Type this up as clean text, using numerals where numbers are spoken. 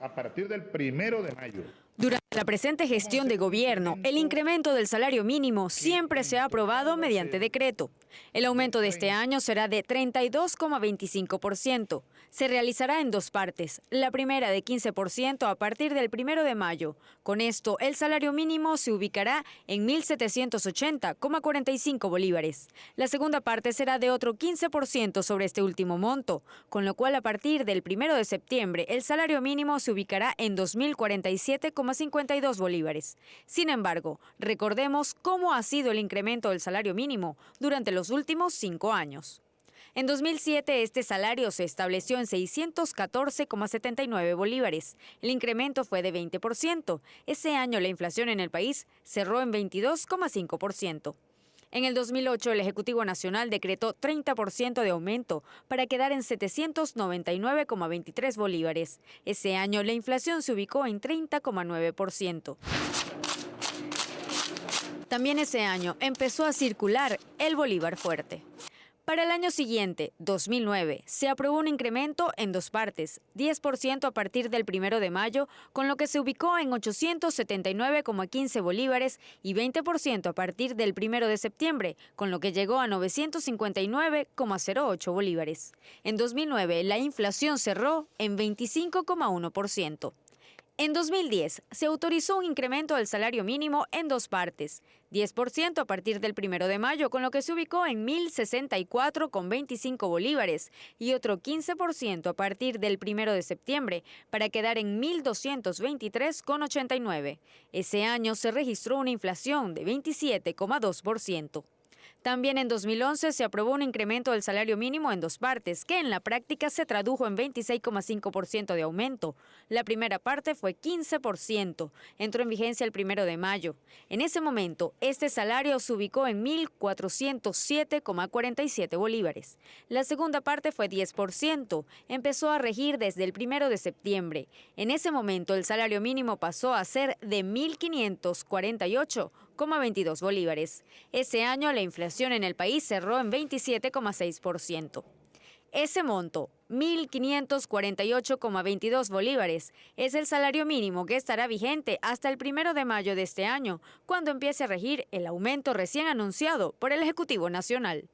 a partir del 1 de mayo. Durante la presente gestión de gobierno, el incremento del salario mínimo siempre se ha aprobado mediante decreto. El aumento de este año será de 32,25%. Se realizará en dos partes. La primera de 15% a partir del 1 de mayo. Con esto, el salario mínimo se ubicará en 1.780,45 bolívares. La segunda parte será de otro 15% sobre este último monto, con lo cual a partir del 1 de septiembre el salario mínimo se ubicará en 2.047,52 bolívares. Sin embargo, recordemos cómo ha sido el incremento del salario mínimo durante los últimos 5 años. En 2007, este salario se estableció en 614,79 bolívares. El incremento fue de 20%. Ese año la inflación en el país cerró en 22,5%. En el 2008, el Ejecutivo Nacional decretó 30% de aumento para quedar en 799,23 bolívares. Ese año la inflación se ubicó en 30,9%. También ese año empezó a circular el bolívar fuerte. Para el año siguiente, 2009, se aprobó un incremento en dos partes, 10% a partir del 1 de mayo, con lo que se ubicó en 879,15 bolívares y 20% a partir del 1 de septiembre, con lo que llegó a 959,08 bolívares. En 2009, la inflación cerró en 25,1%. En 2010, se autorizó un incremento del salario mínimo en dos partes, 10% a partir del 1 de mayo, con lo que se ubicó en 1.064,25 bolívares, y otro 15% a partir del 1 de septiembre, para quedar en 1.223,89. Ese año se registró una inflación de 27,2%. También en 2011 se aprobó un incremento del salario mínimo en dos partes, que en la práctica se tradujo en 26,5% de aumento. La primera parte fue 15%, entró en vigencia el 1 de mayo. En ese momento, este salario se ubicó en 1.407,47 bolívares. La segunda parte fue 10%, empezó a regir desde el 1 de septiembre. En ese momento, el salario mínimo pasó a ser de 1.548,22 bolívares. Ese año la inflación en el país cerró en 27,6%. Ese monto, 1.548,22 bolívares, es el salario mínimo que estará vigente hasta el 1 de mayo de este año, cuando empiece a regir el aumento recién anunciado por el Ejecutivo Nacional.